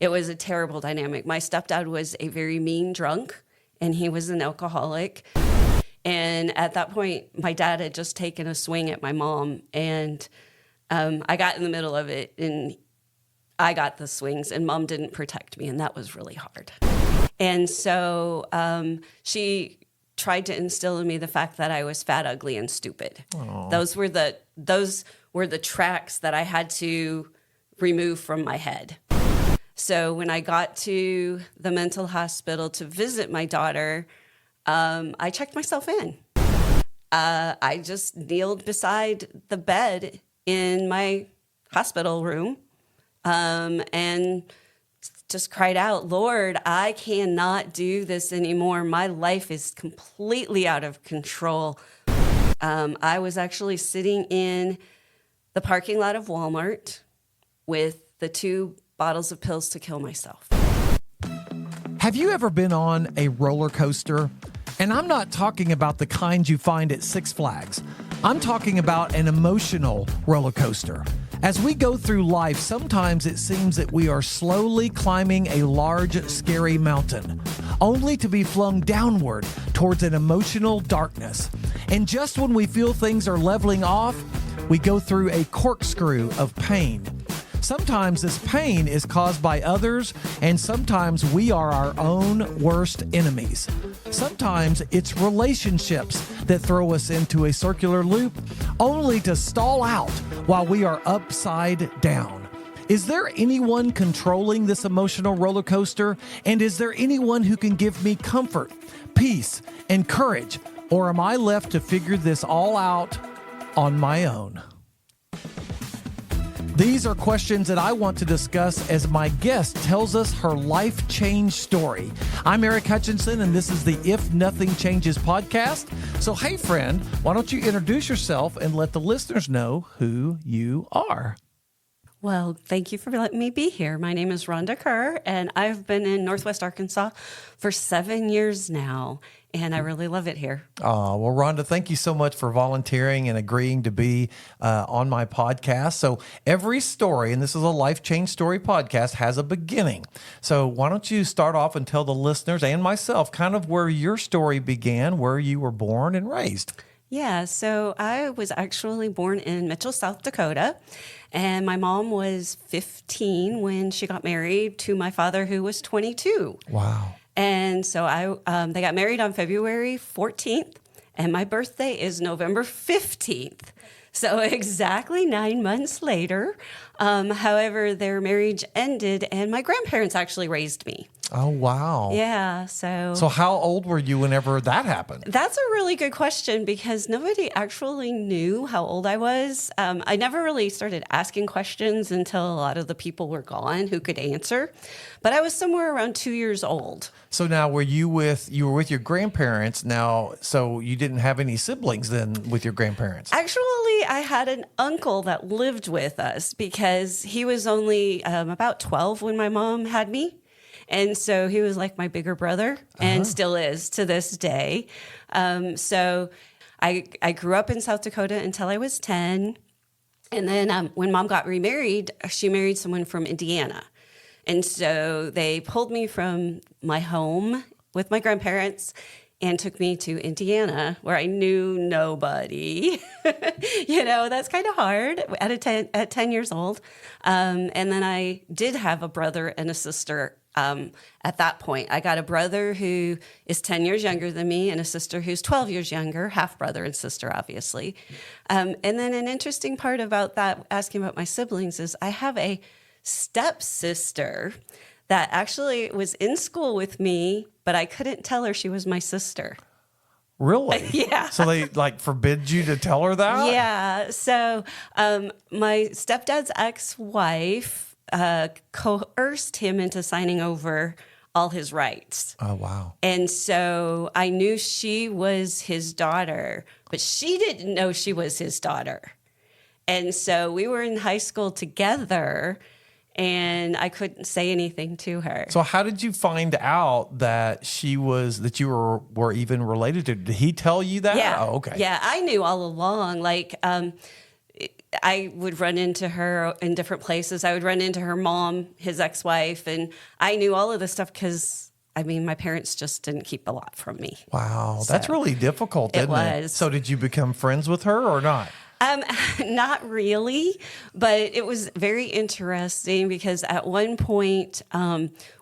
it was a terrible dynamic. My stepdad was a very mean drunk, and he was an alcoholic. And at that point, my dad had just taken a swing at my mom, and I got in the middle of it, and I got the swings, and Mom didn't protect me, and that was really hard. And so she tried to instill in me the fact that I was fat, ugly, and stupid. Aww. Those were the tracks that I had to remove from my head. So when I got to the mental hospital to visit my daughter, I checked myself in. I just kneeled beside the bed in my hospital room and just cried out, Lord, I cannot do this anymore. My life is completely out of control. I was actually sitting in the parking lot of Walmart with the 2 bottles of pills to kill myself. Have you ever been on a roller coaster? And I'm not talking about the kind you find at Six Flags. I'm talking about an emotional roller coaster. As we go through life, sometimes it seems that we are slowly climbing a large, scary mountain, only to be flung downward towards an emotional darkness. And just when we feel things are leveling off, we go through a corkscrew of pain. Sometimes this pain is caused by others, and sometimes we are our own worst enemies. Sometimes it's relationships that throw us into a circular loop, only to stall out while we are upside down. Is there anyone controlling this emotional roller coaster? And is there anyone who can give me comfort, peace, and courage? Or am I left to figure this all out on my own? These are questions that I want to discuss as my guest tells us her life change story. I'm Eric Hutchinson, and this is the If Nothing Changes podcast. So, hey, friend, why don't you introduce yourself and let the listeners know who you are? Well, thank you for letting me be here. My name is Rhonda Kerr, and I've been in Northwest Arkansas for 7 years now, and I really love it here. Oh, well, Rhonda, thank you so much for volunteering and agreeing to be on my podcast. So every story, and this is a Life Change Story podcast, has a beginning. So why don't you start off and tell the listeners and myself kind of where your story began, where you were born and raised. Yeah, so I was actually born in Mitchell, South Dakota, and my mom was 15 when she got married to my father, who was 22. Wow. And so they got married on February 14th, and my birthday is November 15th. So exactly 9 months later. However, their marriage ended, and my grandparents actually raised me. Oh, wow. Yeah, so how old were you whenever that happened? That's a really good question because nobody actually knew how old I was. I never really started asking questions until a lot of the people were gone who could answer. But I was somewhere around 2 years old. So now you were with your grandparents now, so you didn't have any siblings then with your grandparents? Actually, I had an uncle that lived with us because he was only about 12 when my mom had me. And so he was like my bigger brother and still is to this day. So I grew up in South Dakota until I was 10. And then when Mom got remarried, she married someone from Indiana. And so they pulled me from my home with my grandparents and took me to Indiana, where I knew nobody. That's kind of hard at 10 years old. And then I did have a brother and a sister at that point. I got a brother who is 10 years younger than me and a sister who's 12 years younger, half brother and sister, obviously. And then an interesting part about that, asking about my siblings, is I have a stepsister that actually was in school with me, but I couldn't tell her she was my sister. Really? Yeah. So they forbid you to tell her that? Yeah. So my stepdad's ex-wife coerced him into signing over all his rights. Oh, wow. And so I knew she was his daughter, but she didn't know she was his daughter. And so we were in high school together, and I couldn't say anything to her. So how did you find out that you were even related to? Did he tell you that? Yeah. Oh, okay. Yeah, I knew all along. I would run into her in different places. I would run into her mom, his ex-wife, and I knew all of this stuff because, I mean, my parents just didn't keep a lot from me. Wow, that's So, really difficult, isn't it? was. So did you become friends with her or not? Not really, but it was very interesting because at one point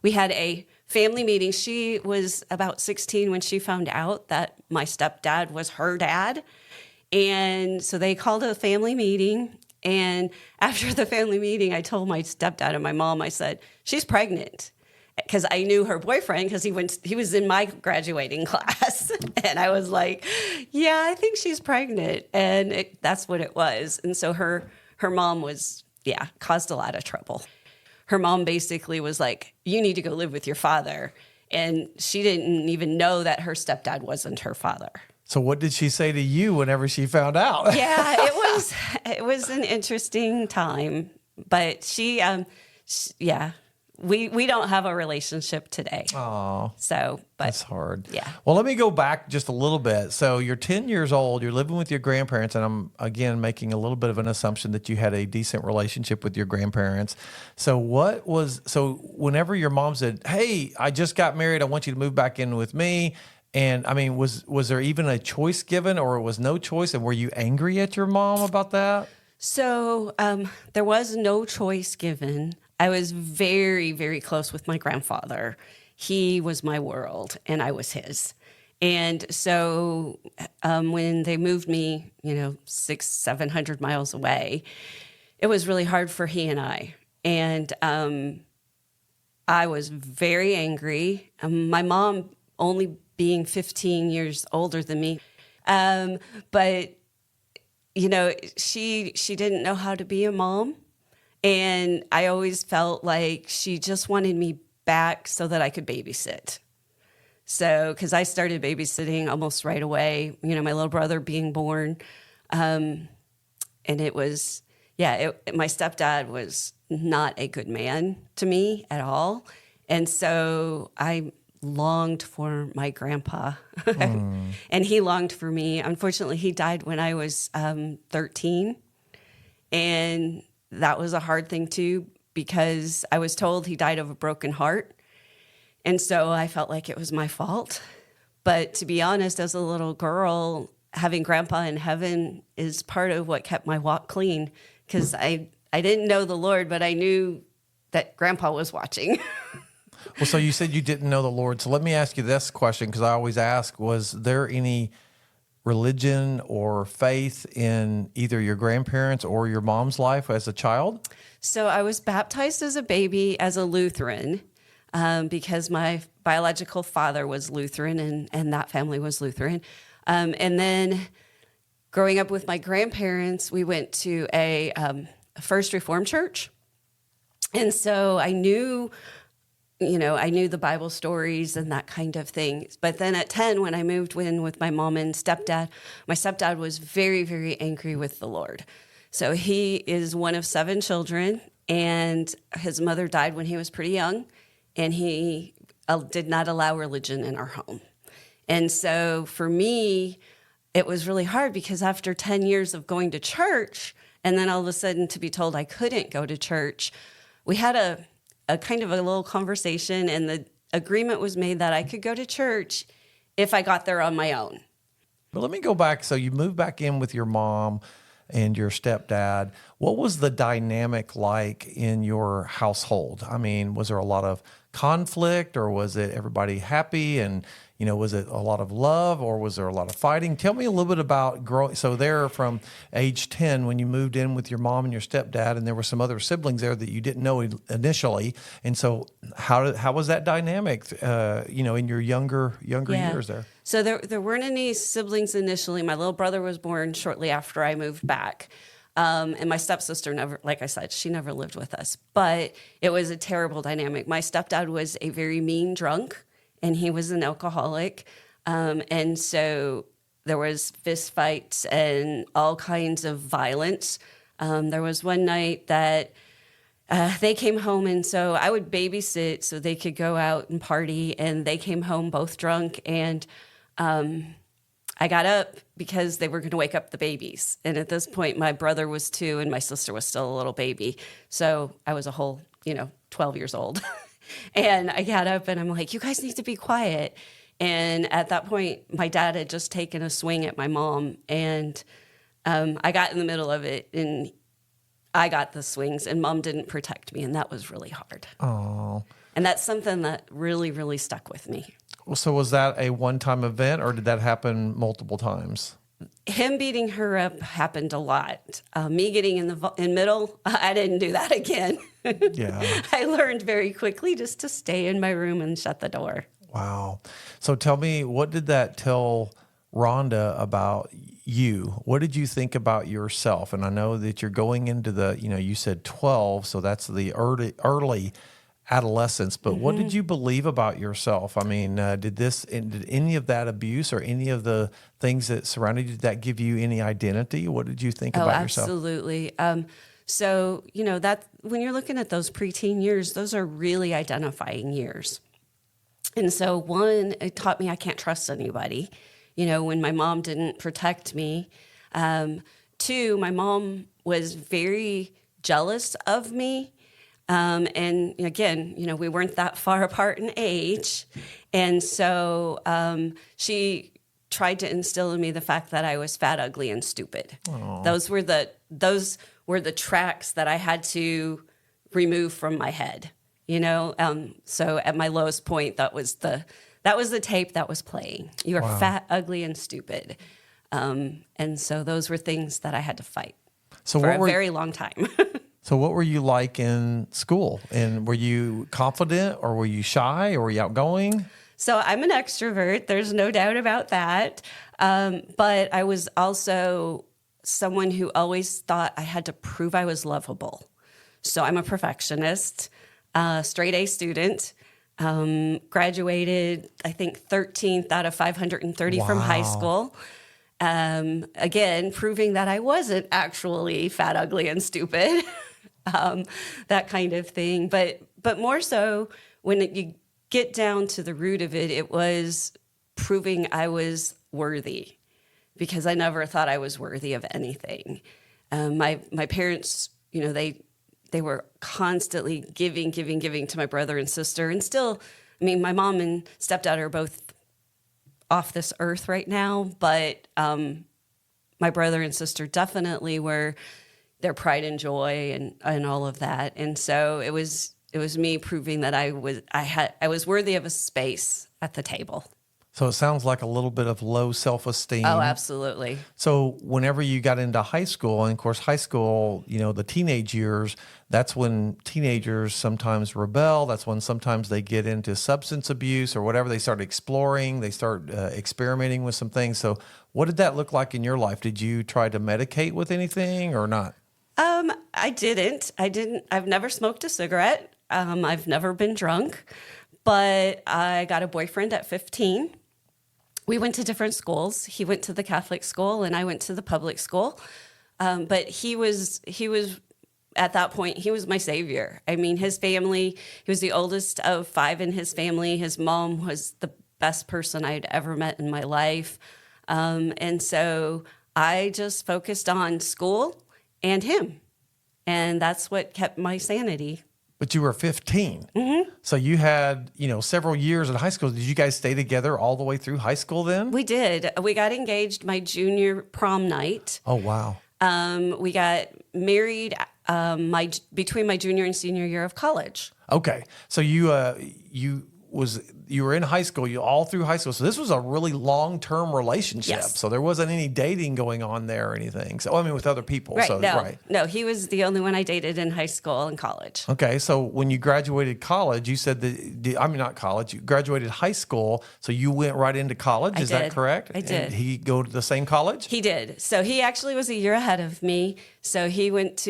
we had a family meeting. She was about 16 when she found out that my stepdad was her dad. And so they called a family meeting. And after the family meeting, I told my stepdad and my mom, I said, she's pregnant. Because I knew her boyfriend because he was in my graduating class. And I was like, yeah, I think she's pregnant. And that's what it was. And so her mom was, caused a lot of trouble. Her mom basically was like, you need to go live with your father. And she didn't even know that her stepdad wasn't her father. So what did she say to you whenever she found out? Yeah, it was an interesting time. But we don't have a relationship today. Oh, so, but that's hard. Yeah. Well, let me go back just a little bit. So you're 10 years old, you're living with your grandparents, and I'm, again, making a little bit of an assumption that you had a decent relationship with your grandparents. So whenever your mom said, hey, I just got married, I want you to move back in with me. And I mean, was there even a choice given, or it was no choice? And were you angry at your mom about that? So there was no choice given. I was very, very close with my grandfather. He was my world, and I was his. And so when they moved me, 600-700 miles away, it was really hard for he and I. And I was very angry. My mom only being 15 years older than me, but she didn't know how to be a mom. And I always felt like she just wanted me back so that I could babysit. So, because I started babysitting almost right away, my little brother being born. And it was, my stepdad was not a good man to me at all. And so I longed for my grandpa. And he longed for me. Unfortunately, he died when I was 13. And that was a hard thing too, because I was told he died of a broken heart. And so I felt like it was my fault. But to be honest, as a little girl, having grandpa in heaven is part of what kept my walk clean, because I didn't know the Lord, but I knew that grandpa was watching. Well, so you said you didn't know the Lord. So let me ask you this question, because I always ask, was there any religion or faith in either your grandparents or your mom's life as a child? So I was baptized as a baby as a Lutheran because my biological father was Lutheran and that family was Lutheran. And then growing up with my grandparents, we went to a First Reformed church. And so I knew the Bible stories and that kind of thing. But then at 10, when I moved in with my mom and stepdad, my stepdad was very, very angry with the Lord. So he is one of 7 children, and his mother died when he was pretty young, and he did not allow religion in our home. And so for me, it was really hard because after 10 years of going to church, and then all of a sudden to be told I couldn't go to church, we had a kind of a little conversation, and the agreement was made that I could go to church if I got there on my own. But let me go back. So you moved back in with your mom and your stepdad. What was the dynamic like in your household? I mean, was there a lot of conflict, or was it everybody happy? And, was it a lot of love, or was there a lot of fighting? Tell me a little bit about growing. So there from age 10, when you moved in with your mom and your stepdad, and there were some other siblings there that you didn't know initially. And so how was that dynamic, in your younger years there? So there weren't any siblings initially. My little brother was born shortly after I moved back. And my stepsister never, like I said, she never lived with us. But it was a terrible dynamic. My stepdad was a very mean drunk, and he was an alcoholic. And so there was fist fights and all kinds of violence. There was one night that they came home, and so I would babysit so they could go out and party, and they came home both drunk, and I got up because they were going to wake up the babies. And at this point, my brother was 2 and my sister was still a little baby. So I was a whole, 12 years old. And I got up and I'm like, you guys need to be quiet. And at that point, my dad had just taken a swing at my mom. And I got in the middle of it and I got the swings and mom didn't protect me. And that was really hard. Oh. And that's something that really, really stuck with me. So was that a one-time event, or did that happen multiple times? Him beating her up happened a lot. Me getting in the middle, I didn't do that again. Yeah. I learned very quickly just to stay in my room and shut the door. Wow. So tell me, what did that tell Rhonda about you? What did you think about yourself? And I know that you're going into you said 12, so that's the early adolescence, but what did you believe about yourself? I mean, did any of that abuse or any of the things that surrounded you, did that give you any identity? What did you think about yourself? Absolutely. So, that when you're looking at those preteen years, those are really identifying years. And so one, it taught me I can't trust anybody, when my mom didn't protect me. 2, my mom was very jealous of me. And again, we weren't that far apart in age. And so she tried to instill in me the fact that I was fat, ugly, and stupid. Aww. Those were the tracks that I had to remove from my head, So at my lowest point, that was the tape that was playing. You are fat, ugly, and stupid. And so those were things that I had to fight for a very long time. So what were you like in school? And were you confident, or were you shy, or were you outgoing? So I'm an extrovert. There's no doubt about that. But I was also someone who always thought I had to prove I was lovable. So I'm a perfectionist, straight A student, graduated, I think, 13th out of 530 from high school. Again, proving that I wasn't actually fat, ugly, and stupid. That kind of thing. But more so when you get down to the root of it, it was proving I was worthy, because I never thought I was worthy of anything. My parents, they were constantly giving to my brother and sister. And still, my mom and stepdad are both off this earth right now, but my brother and sister definitely were their pride and joy and all of that. And so it was me proving that I was worthy of a space at the table. So it sounds like a little bit of low self-esteem. Oh, absolutely. So whenever you got into high school, and of course high school, the teenage years, that's when teenagers sometimes rebel. That's when sometimes they get into substance abuse or whatever. They start exploring, they start experimenting with some things. So what did that look like in your life? Did you try to medicate with anything or not? I didn't. I've never smoked a cigarette. I've never been drunk, but I got a boyfriend at 15. We went to different schools. He went to the Catholic school and I went to the public school. But he was at that point, he was my savior. His family, he was the oldest of 5 in his family. His mom was the best person I'd ever met in my life. And so I just focused on school and him. And that's what kept my sanity. But you were 15. Mm-hmm. So you had, several years in high school. Did you guys stay together all the way through high school then? We did. We got engaged my junior prom night. Oh, wow. We got married between my junior and senior year of college. Okay. So you were in high school, all through high school. So this was a really long-term relationship. Yes. So there wasn't any dating going on there or anything. So, with other people. Right. So, No, he was the only one I dated in high school and college. Okay. So when you graduated college, you said not college, you graduated high school. So you went right into college. Is that correct? I did. And he go to the same college? He did. So he actually was a year ahead of me. So he went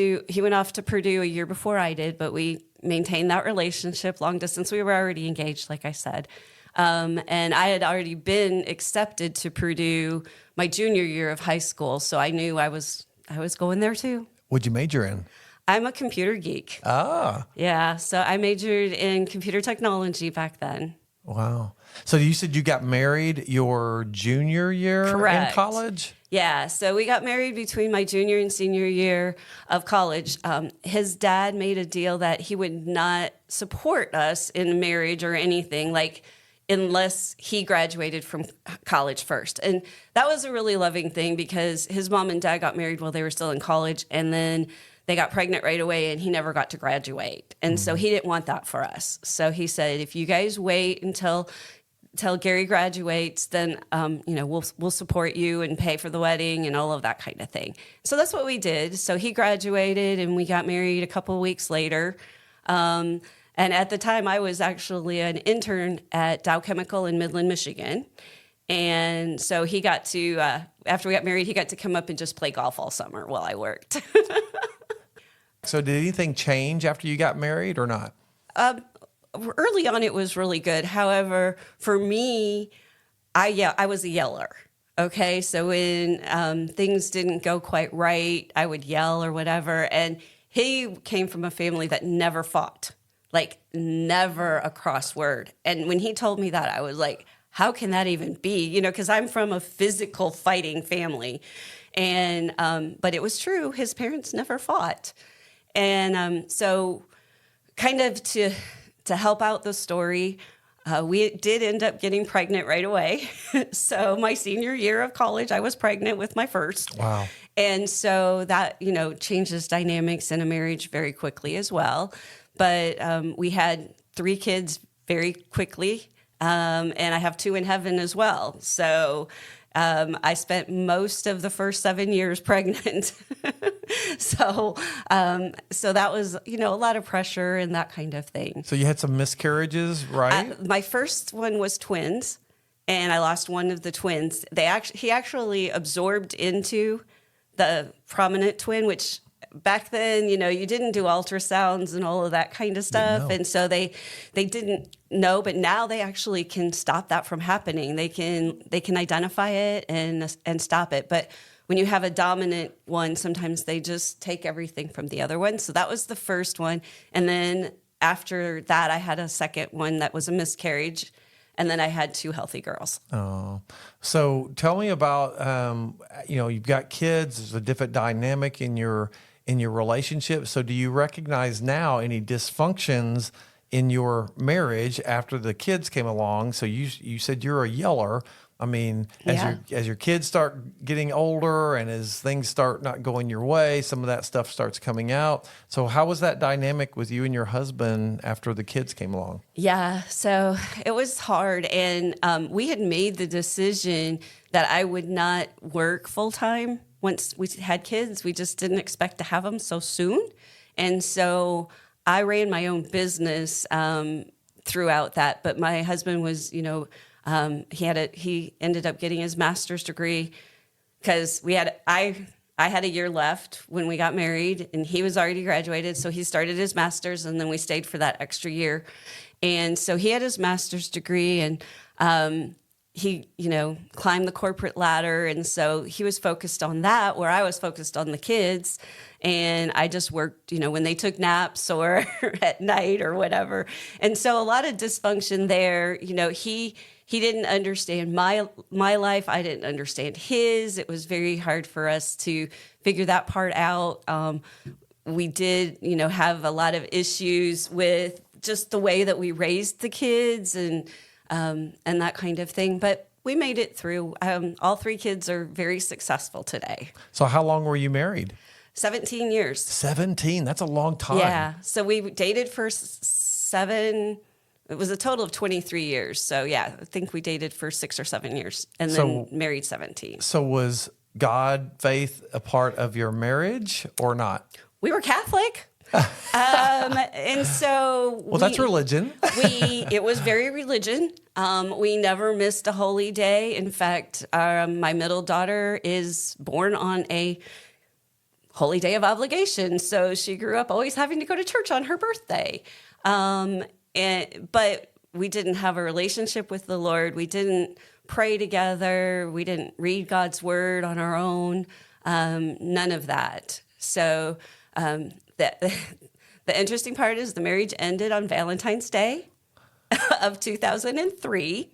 off to Purdue a year before I did, but we maintained that relationship long distance. We were already engaged, like I said. And I had already been accepted to Purdue my junior year of high school. So I knew I was going there too. What'd you major in? I'm a computer geek. Ah. Yeah. So I majored in computer technology back then. Wow. So you said you got married your junior year Correct. in college? Yeah, so we got married between my junior and senior year of college. His dad made a deal that he would not support us in marriage or anything, like unless he graduated from college first. And that was a really loving thing because his mom and dad got married while they were still in college, and then they got pregnant right away, and he never got to graduate. And so he didn't want that for us. So he said, if you guys wait until Gary graduates, then we'll support you and pay for the wedding and all of that kind of thing. So that's what we did. So he graduated, and we got married a couple of weeks later. And at the time, I was actually an intern at Dow Chemical in Midland, Michigan. And so he got to, after we got married, he got to come up and just play golf all summer while I worked. So did anything change after you got married or not? Early on, it was really good. However, for me, I was a yeller. Okay, so when things didn't go quite right, I would yell or whatever. And he came from a family that never fought, like never a cross word. And when he told me that, I was like, how can that even be? You know, because I'm from a physical fighting family. And but it was true. His parents never fought. And so kind of to help out the story, we did end up getting pregnant right away. So my senior year of college, I was pregnant with my first. Wow. And so that, changes dynamics in a marriage very quickly as well. But we had 3 kids very quickly, and I have 2 in heaven as well. So I spent most of the first 7 years pregnant. So that was, a lot of pressure and that kind of thing. So you had some miscarriages, right? My first one was twins, and I lost one of the twins. He actually absorbed into the prominent twin, which back then, you didn't do ultrasounds and all of that kind of stuff. And so they didn't know, but now they actually can stop that from happening. They can identify it and stop it. But when you have a dominant one, sometimes they just take everything from the other one. So that was the first one. And then after that, I had a second one that was a miscarriage. And then I had 2 healthy girls. Oh, so tell me about, you've got kids. There's a different dynamic in your relationship. So do you recognize now any dysfunctions in your marriage after the kids came along? So you said you're a yeller. I mean, as your kids start getting older and as things start not going your way, some of that stuff starts coming out. So how was that dynamic with you and your husband after the kids came along? Yeah, so it was hard. And we had made the decision that I would not work full time once we had kids. We just didn't expect to have them so soon. And so I ran my own business throughout that. But my husband was, he ended up getting his master's degree because I had a year left when we got married, and he was already graduated. So he started his master's, and then we stayed for that extra year. And so he had his master's degree, and he, climbed the corporate ladder. And so he was focused on that, where I was focused on the kids. And I just worked, when they took naps or at night or whatever. And so a lot of dysfunction there. He didn't understand my life. I didn't understand his. It was very hard for us to figure that part out. We did, have a lot of issues with just the way that we raised the kids and that kind of thing. But we made it through. All 3 kids are very successful today. So how long were you married? 17 years. 17? That's a long time. Yeah. So we dated for 7. It was a total of 23 years. So yeah, I think we dated for 6 or 7 years and then married 17. So was God, faith a part of your marriage or not? We were Catholic. And so that's religion. It was very religion. We never missed a holy day. In fact, my middle daughter is born on a holy day of obligation. So she grew up always having to go to church on her birthday. But we didn't have a relationship with the Lord. We didn't pray together. We didn't read God's word on our own. None of that. So the interesting part is the marriage ended on Valentine's Day. of 2003.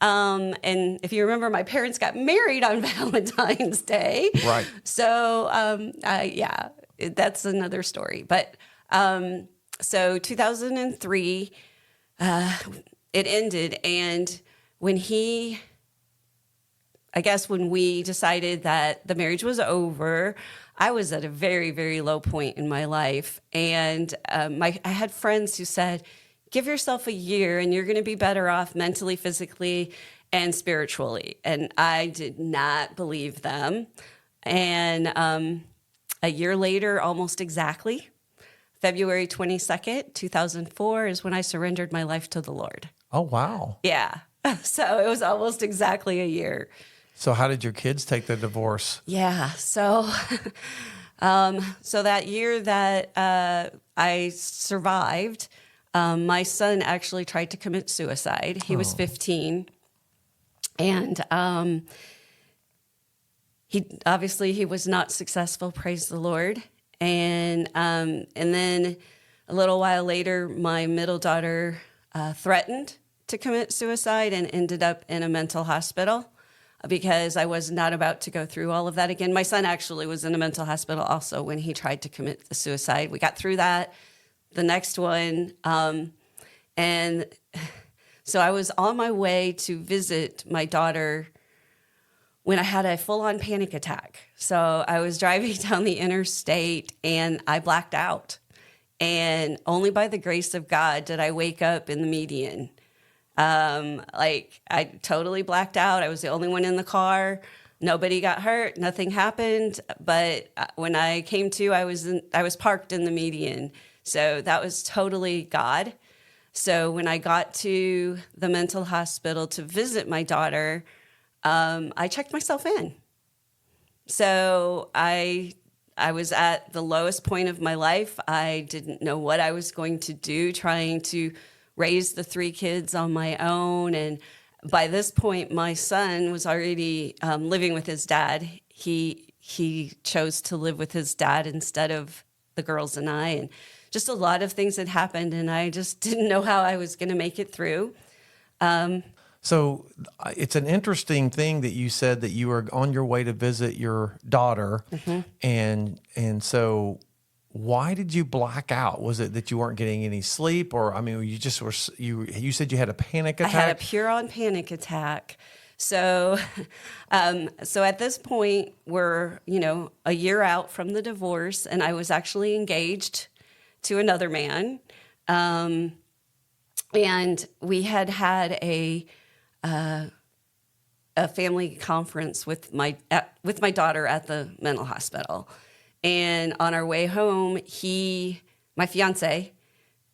And if you remember, my parents got married on Valentine's Day. Right. So, yeah, that's another story. But so 2003, it ended. And when we decided that the marriage was over, I was at a very, very low point in my life. And I had friends who said, give yourself a year and you're going to be better off mentally, physically, and spiritually. And I did not believe them. And a year later, almost exactly, February 22nd, 2004 is when I surrendered my life to the Lord. Oh, wow. Yeah. So it was almost exactly a year. So how did your kids take the divorce? Yeah. So, so that year that I survived, my son actually tried to commit suicide. He was 15, and he was not successful. Praise the Lord. And then a little while later, my middle daughter threatened to commit suicide and ended up in a mental hospital because I was not about to go through all of that again. My son actually was in a mental hospital also when he tried to commit the suicide. We got through that. The next one. And so I was on my way to visit my daughter when I had a full-on panic attack. So I was driving down the interstate and I blacked out. And only by the grace of God did I wake up in the median. I totally blacked out. I was the only one in the car. Nobody got hurt. Nothing happened. But when I came to, I was parked in the median. So that was totally God. So when I got to the mental hospital to visit my daughter, I checked myself in. So I was at the lowest point of my life. I didn't know what I was going to do, trying to raise the 3 kids on my own. And by this point, my son was already living with his dad. He chose to live with his dad instead of the girls and I. And just a lot of things had happened, and I just didn't know how I was going to make it through. So it's an interesting thing that you said that you were on your way to visit your daughter, and so why did you black out? Was it that you weren't getting any sleep, or you just were you said you had a panic attack? I had a pure-on panic attack. So, so at this point, we're a year out from the divorce, and I was actually engaged to another man, and we had a family conference with my daughter at the mental hospital. And on our way home, my fiance,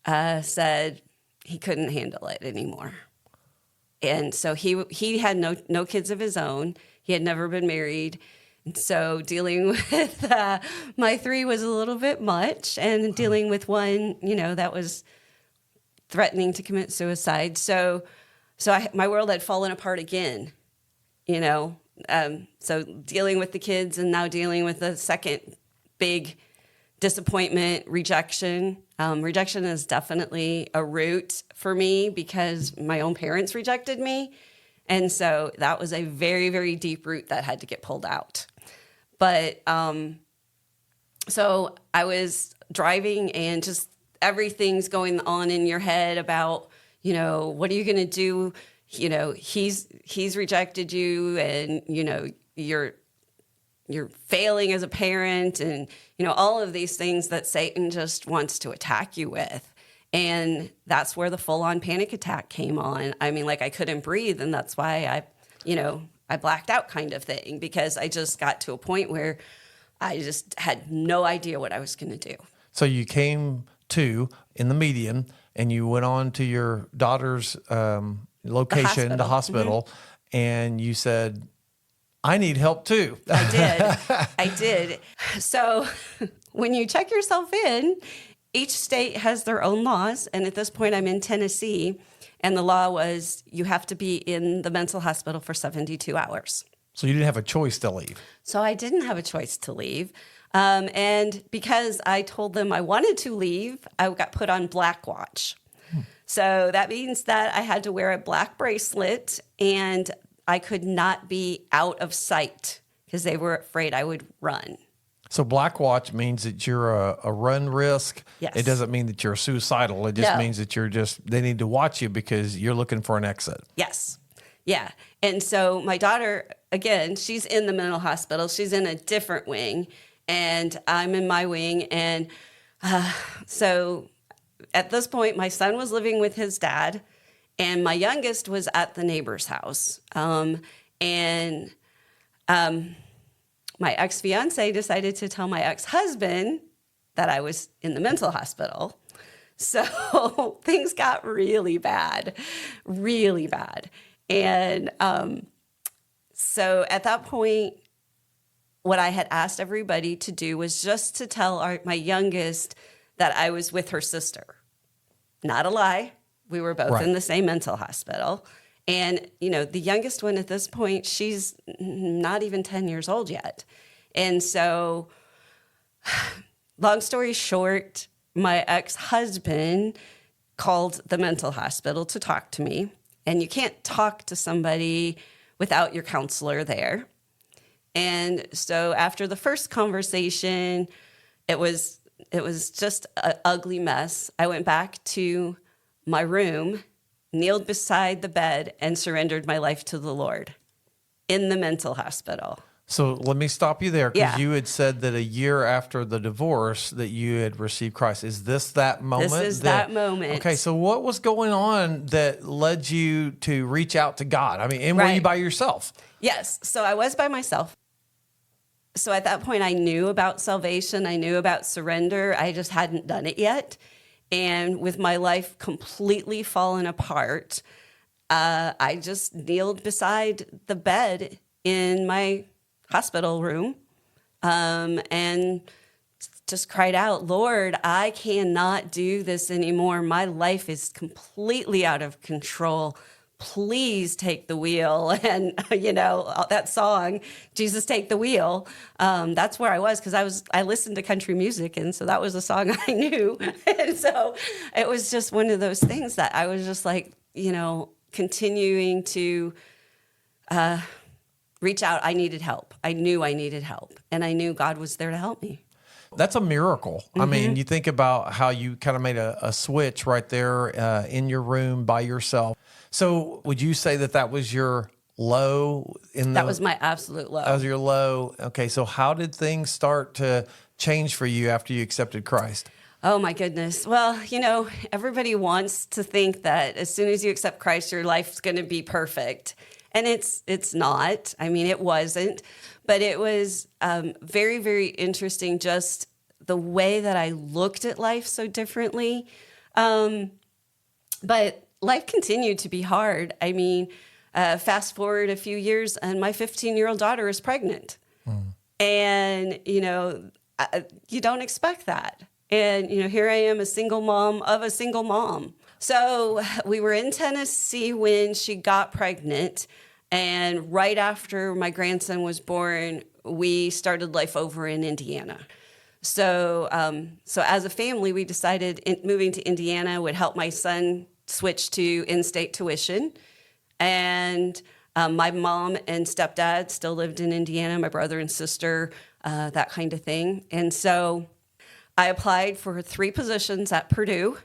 said he couldn't handle it anymore. And so he had no kids of his own. He had never been married. And so dealing with my 3 was a little bit much, and dealing with one, that was threatening to commit suicide. So my world had fallen apart again, So dealing with the kids and now dealing with the second big disappointment, rejection. Rejection is definitely a root for me because my own parents rejected me. And so that was a very, very deep root that had to get pulled out. But so I was driving and just everything's going on in your head about, what are you going to do? He's rejected you, and, you're failing as a parent, and, all of these things that Satan just wants to attack you with. And that's where the full-on panic attack came on. I couldn't breathe, and that's why I blacked out kind of thing, because I just got to a point where I just had no idea what I was going to do. So you came to in the median, and you went on to your daughter's location, the hospital, and you said, I need help too. I did. So when you check yourself in, each state has their own laws. And at this point, I'm in Tennessee. And the law was you have to be in the mental hospital for 72 hours. So you didn't have a choice to leave. So I didn't have a choice to leave. And because I told them I wanted to leave, I got put on Black Watch. So that means that I had to wear a black bracelet and I could not be out of sight because they were afraid I would run. So Black Watch means that you're a run risk. Yes. It doesn't mean that you're suicidal. It just means that they need to watch you because you're looking for an exit. Yes. Yeah. And so my daughter, again, she's in the mental hospital. She's in a different wing and I'm in my wing. And so at this point, my son was living with his dad and my youngest was at the neighbor's house. My ex-fiance decided to tell my ex-husband that I was in the mental hospital. So things got really bad, really bad. And so at that point, what I had asked everybody to do was just to tell my youngest that I was with her sister. Not a lie. We were both in the same mental hospital. And, the youngest one at this point, she's not even 10 years old yet. And so, long story short, my ex-husband called the mental hospital to talk to me. And you can't talk to somebody without your counselor there. And so after the first conversation, it was just an ugly mess. I went back to my room, kneeled beside the bed, and surrendered my life to the Lord in the mental hospital. So let me stop you there because Yeah. you had said that a year after the divorce that you had received Christ. Is this that moment? This is that moment. Okay, so what was going on that led you to reach out to God? I mean, and were you by yourself? Yes, so I was by myself. So at that point, I knew about salvation. I knew about surrender. I just hadn't done it yet. And with my life completely fallen apart, I just kneeled beside the bed in my hospital room and just cried out, Lord, I cannot do this anymore. My life is completely out of control. Please take the wheel. And, that song, Jesus Take the Wheel, that's where I was because I listened to country music. And so that was a song I knew. And so it was just one of those things that I was just like, continuing to reach out. I needed help. I knew I needed help. And I knew God was there to help me. That's a miracle. Mm-hmm. I mean, you think about how you kind of made a switch right there in your room by yourself. So would you say that was your low? That was my absolute low. That was your low. Okay, so how did things start to change for you after you accepted Christ? Oh, my goodness. Well, everybody wants to think that as soon as you accept Christ, your life's going to be perfect. And it's not. I mean, it wasn't. But it was very, very interesting, just the way that I looked at life so differently. But life continued to be hard. I mean, fast forward a few years, and my 15-year-old daughter is pregnant. And, you don't expect that. And, here I am, a single mom of a single mom. So we were in Tennessee when she got pregnant. And right after my grandson was born, we started life over in Indiana. So as a family, we decided moving to Indiana would help my son switch to in-state tuition. And my mom and stepdad still lived in Indiana, my brother and sister, that kind of thing. And so I applied for 3 positions at Purdue,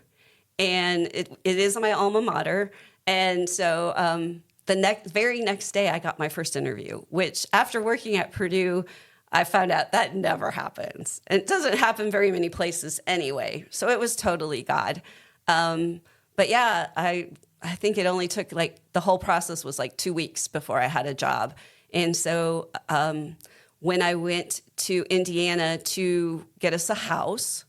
and it is my alma mater. And so the very next day, I got my first interview, which after working at Purdue, I found out that never happens. And it doesn't happen very many places anyway. So it was totally God. But yeah, I think it only took the whole process was 2 weeks before I had a job. And so when I went to Indiana to get us a house,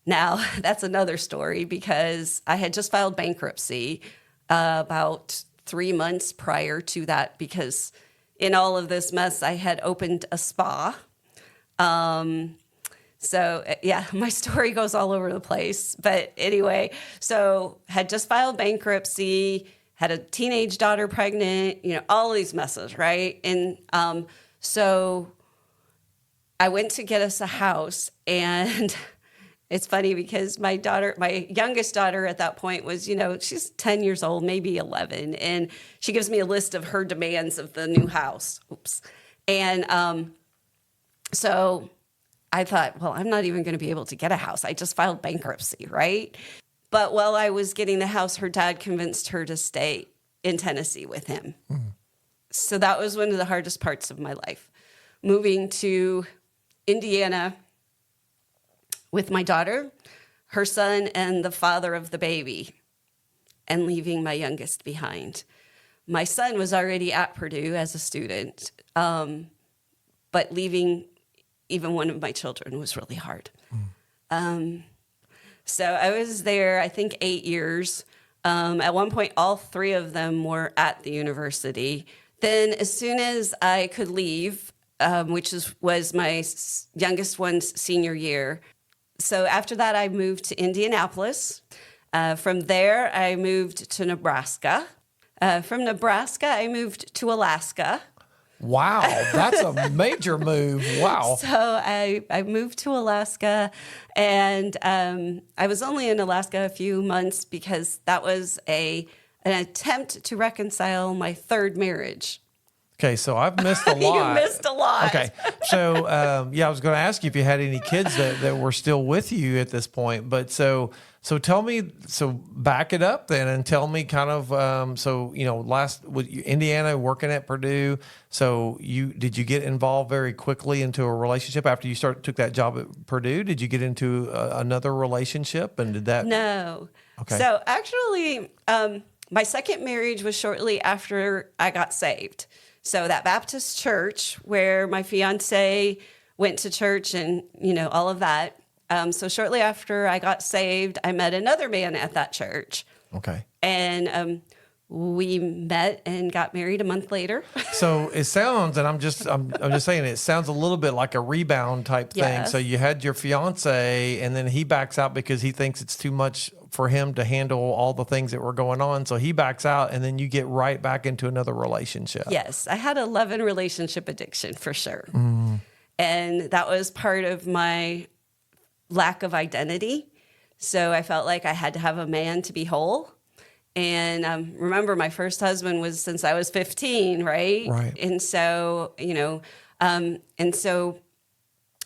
now that's another story because I had just filed bankruptcy about 3 months prior to that because in all of this mess, I had opened a spa. So yeah, my story goes all over the place. But anyway, so had just filed bankruptcy, had a teenage daughter pregnant, all these messes, right? And so I went to get us a house, and It's funny because my youngest daughter at that point was, she's 10 years old, maybe 11. And she gives me a list of her demands of the new house. Oops. And so I thought, well, I'm not even going to be able to get a house. I just filed bankruptcy, right? But while I was getting the house, her dad convinced her to stay in Tennessee with him. So that was one of the hardest parts of my life. Moving to Indiana with my daughter, her son, and the father of the baby, and leaving my youngest behind. My son was already at Purdue as a student, but leaving even one of my children was really hard. So I was there, I think, 8 years. At one point, all 3 of them were at the university. Then as soon as I could leave, which was my youngest one's senior year. So after that, I moved to Indianapolis. From there, I moved to Nebraska. From Nebraska, I moved to Alaska. Wow, that's a major move. Wow. So I moved to Alaska, and I was only in Alaska a few months because that was an attempt to reconcile my 3rd marriage. Okay, so I've missed a lot. You missed a lot. Okay, so I was going to ask you if you had any kids that were still with you at this point. But so tell me, back it up then and tell me kind of, last with Indiana working at Purdue. So did you get involved very quickly into a relationship after you took that job at Purdue? Did you get into another relationship, and did that? No. Okay. So actually, my 2nd marriage was shortly after I got saved. So that Baptist church where my fiance went to church and, all of that. So shortly after I got saved, I met another man at that church. Okay. And we met and got married a month later. So it sounds, and I'm just saying, it sounds a little bit like a rebound type thing. Yes. So you had your fiance, and then he backs out because he thinks it's too much for him to handle all the things that were going on. So he backs out, and then you get right back into another relationship. Yes, I had a love and relationship addiction for sure. And that was part of my lack of identity. So I felt like I had to have a man to be whole. And remember, my first husband was since I was 15, right? Right. And so,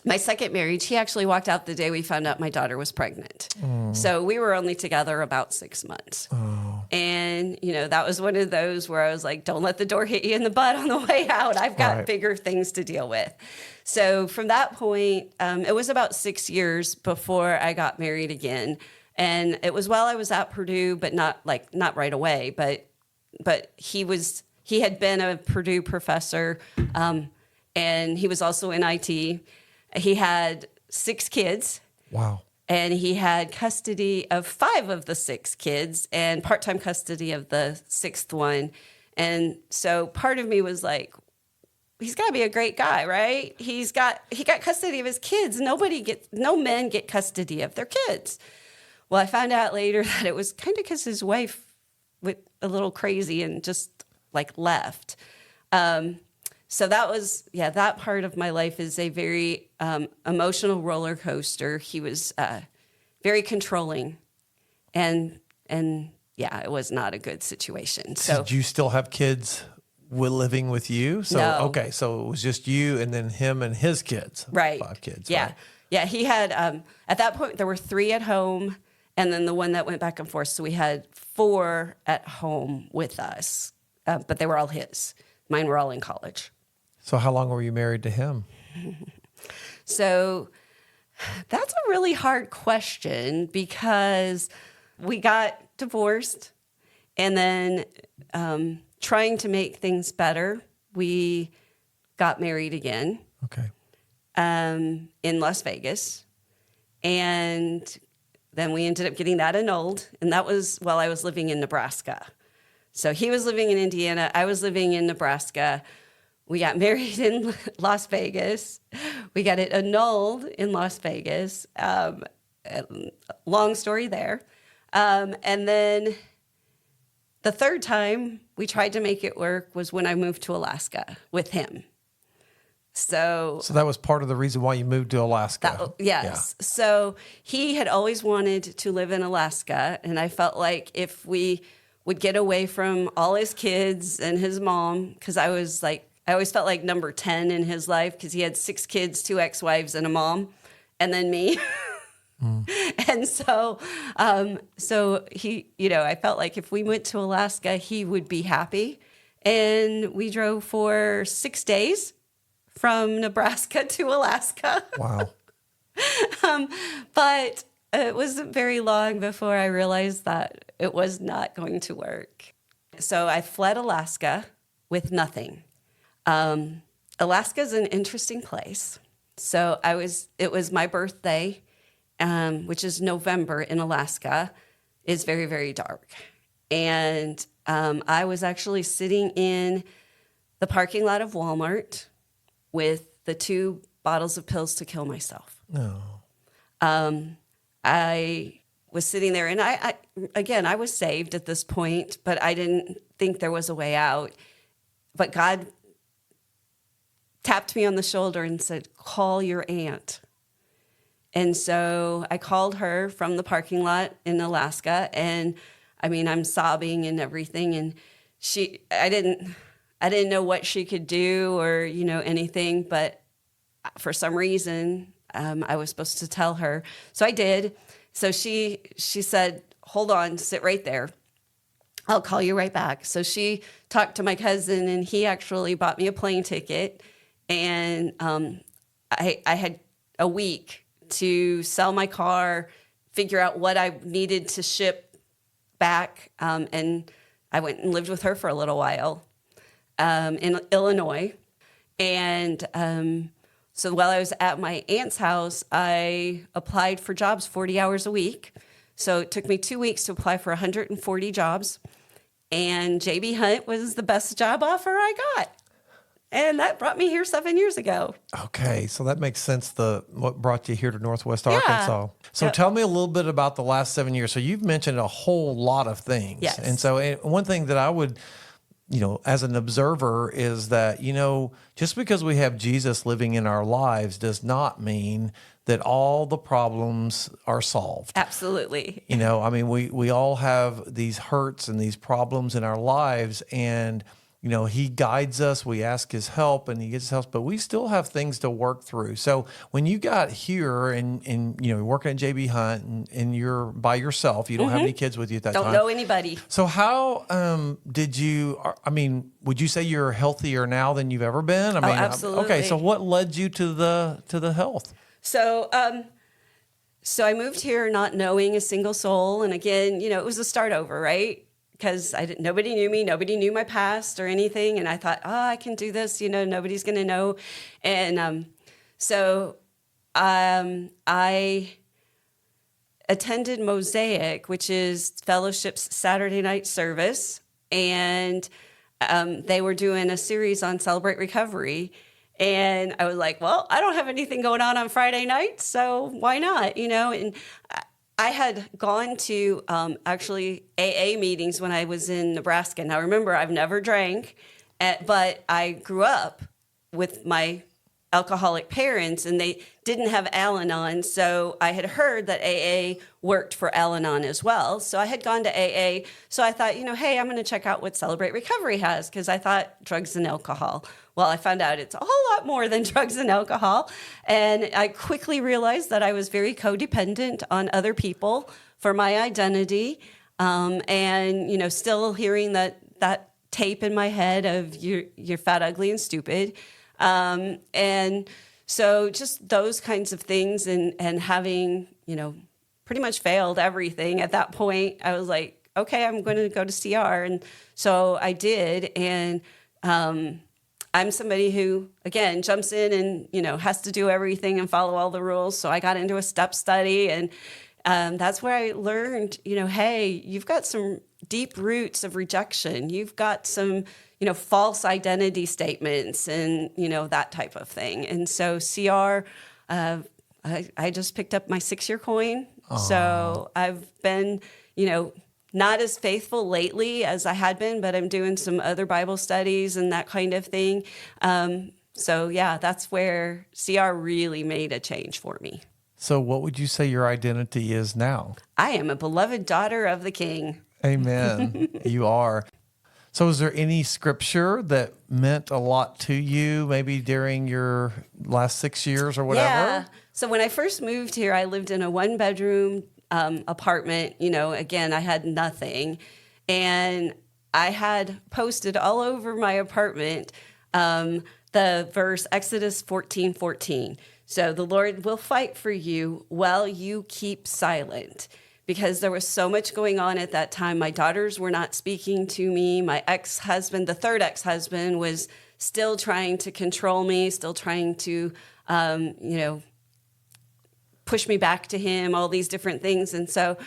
my 2nd marriage, he actually walked out the day we found out my daughter was pregnant. So we were only together about 6 months. And, that was one of those where I was like, don't let the door hit you in the butt on the way out. I've got bigger things to deal with. So from that point, it was about 6 years before I got married again. And it was while I was at Purdue, but not right away. But he had been a Purdue professor, and he was also in IT. He had 6 kids. Wow. And he had custody of 5 of the 6 kids and part-time custody of the 6th one. And so part of me was like, he's got to be a great guy, right? He got custody of his kids. No men get custody of their kids. Well, I found out later that it was kind of because his wife went a little crazy and just left. So that part of my life is a very emotional roller coaster. He was very controlling, and it was not a good situation. So did you still have kids living with you? So no. Okay, so it was just you and then him and his kids. Right. 5 kids. Yeah. Right? Yeah, he had at that point there were 3 at home, and then the one that went back and forth. So we had 4 at home with us, but they were all his. Mine were all in college. So how long were you married to him? So that's a really hard question because we got divorced, and then trying to make things better, we got married again. Okay. In Las Vegas. And then we ended up getting that annulled. And that was while I was living in Nebraska. So he was living in Indiana. I was living in Nebraska. We got married in Las Vegas. We got it annulled in Las Vegas. Long story there. And then the 3rd time we tried to make it work was when I moved to Alaska with him. So that was part of the reason why you moved to Alaska. Yes. Yeah. So he had always wanted to live in Alaska. And I felt like if we would get away from all his kids and his mom, because I always felt like number 10 in his life because he had 6 kids, 2 ex-wives, and a mom, and then me. And so he, I felt like if we went to Alaska, he would be happy. And we drove for 6 days from Nebraska to Alaska. Wow. But it wasn't very long before I realized that it was not going to work. So I fled Alaska with nothing. Alaska is an interesting place. So it was my birthday, which is November in Alaska, is very, very dark. And I was actually sitting in the parking lot of Walmart with the 2 bottles of pills to kill myself. No. I was sitting there, and I was saved at this point, but I didn't think there was a way out. But God tapped me on the shoulder and said, "Call your aunt." And so I called her from the parking lot in Alaska, and I'm sobbing and everything, and I didn't know what she could do or, anything, but for some reason, I was supposed to tell her. So I did. So she said, "Hold on, sit right there. I'll call you right back." So she talked to my cousin, and he actually bought me a plane ticket. And I had a week to sell my car, figure out what I needed to ship back. And I went and lived with her for a little while in Illinois. And so while I was at my aunt's house, I applied for jobs 40 hours a week. So it took me 2 weeks to apply for 140 jobs. And JB Hunt was the best job offer I got. And that brought me here 7 years ago. Okay, so that makes sense, what brought you here to Northwest Arkansas. So Tell me a little bit about the last 7 years. So you've mentioned a whole lot of things. Yes. And so one thing that I would, as an observer is that, just because we have Jesus living in our lives does not mean that all the problems are solved. Absolutely. We all have these hurts and these problems in our lives, and he guides us, we ask his help, and he gives us help, but we still have things to work through. So when you got here and you're working at JB Hunt and you're by yourself, you don't have any kids with you at that time. Don't know anybody. So how would you say you're healthier now than you've ever been? Absolutely. Okay, so what led you to the health? So I moved here not knowing a single soul. And again, it was a start over, right? Because nobody knew me, nobody knew my past or anything, and I thought, I can do this, nobody's going to know. And so I attended Mosaic, which is Fellowship's Saturday night service, and they were doing a series on Celebrate Recovery. And I was like, well, I don't have anything going on Friday night, so why not, And I had gone to actually AA meetings when I was in Nebraska. Now, remember, I've never drank, but I grew up with my alcoholic parents, and they didn't have Al-Anon. So I had heard that AA worked for Al-Anon as well. So I had gone to AA. So I thought, hey, I'm going to check out what Celebrate Recovery has, because I thought drugs and alcohol. Well, I found out it's a whole lot more than drugs and alcohol. And I quickly realized that I was very codependent on other people for my identity. And, still hearing that tape in my head of you're fat, ugly, and stupid. And so just those kinds of things and having, pretty much failed everything at that point, I was like, okay, I'm going to go to CR. And so I did. And I'm somebody who, again, jumps in and, has to do everything and follow all the rules. So I got into a step study, and that's where I learned, hey, you've got some deep roots of rejection. You've got some, false identity statements and, that type of thing. And so CR, I just picked up my 6-year coin. Aww. So I've been, not as faithful lately as I had been, but I'm doing some other Bible studies and that kind of thing. So yeah, that's where CR really made a change for me. So what would you say your identity is now? I am a beloved daughter of the King. Amen. You are. So is there any scripture that meant a lot to you, maybe during your last 6 years or whatever? Yeah. So when I first moved here, I lived in a 1-bedroom apartment. Again, I had nothing. And I had posted all over my apartment the verse Exodus 14:14. So the Lord will fight for you while you keep silent. Because there was so much going on at that time. My daughters were not speaking to me. My ex-husband, the third ex-husband, was still trying to control me, still trying to, push me back to him, all these different things. And so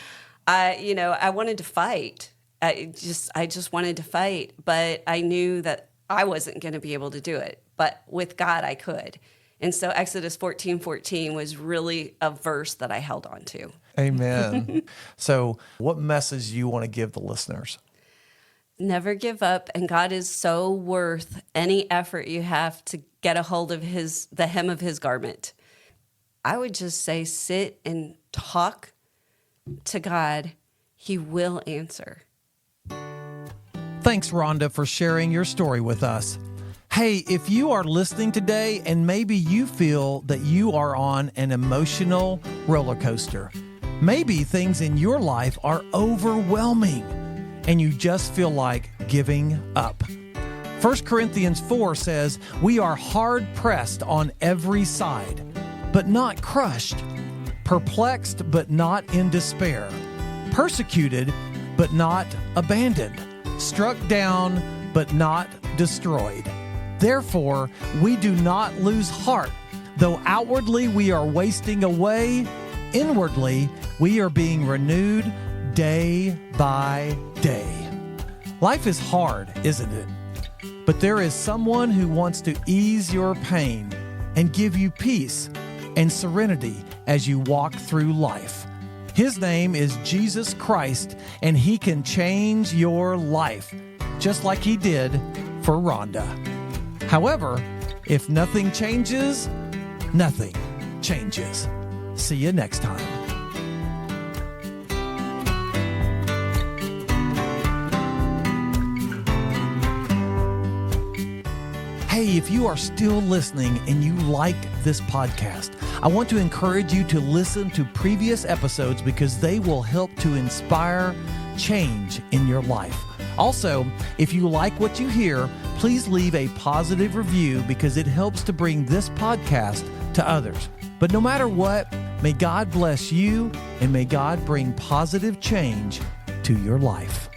I wanted to fight. I just wanted to fight, but I knew that I wasn't going to be able to do it. But with God, I could. And so Exodus 14:14 was really a verse that I held on to. Amen. So what message do you want to give the listeners? Never give up, and God is so worth any effort you have to get a hold of the hem of his garment. I would just say sit and talk to God. He will answer. Thanks, Rhonda, for sharing your story with us. Hey, if you are listening today and maybe you feel that you are on an emotional roller coaster, maybe things in your life are overwhelming and you just feel like giving up. 1 Corinthians 4 says, we are hard pressed on every side, but not crushed, perplexed, but not in despair, persecuted, but not abandoned, struck down, but not destroyed. Therefore, we do not lose heart. Though outwardly we are wasting away, inwardly we are being renewed day by day. Life is hard, isn't it? But there is someone who wants to ease your pain and give you peace and serenity as you walk through life. His name is Jesus Christ, and he can change your life, just like he did for Rhonda. However, if nothing changes, nothing changes. See you next time. Hey, if you are still listening and you like this podcast, I want to encourage you to listen to previous episodes because they will help to inspire change in your life. Also, if you like what you hear, please leave a positive review because it helps to bring this podcast to others. But no matter what, may God bless you and may God bring positive change to your life.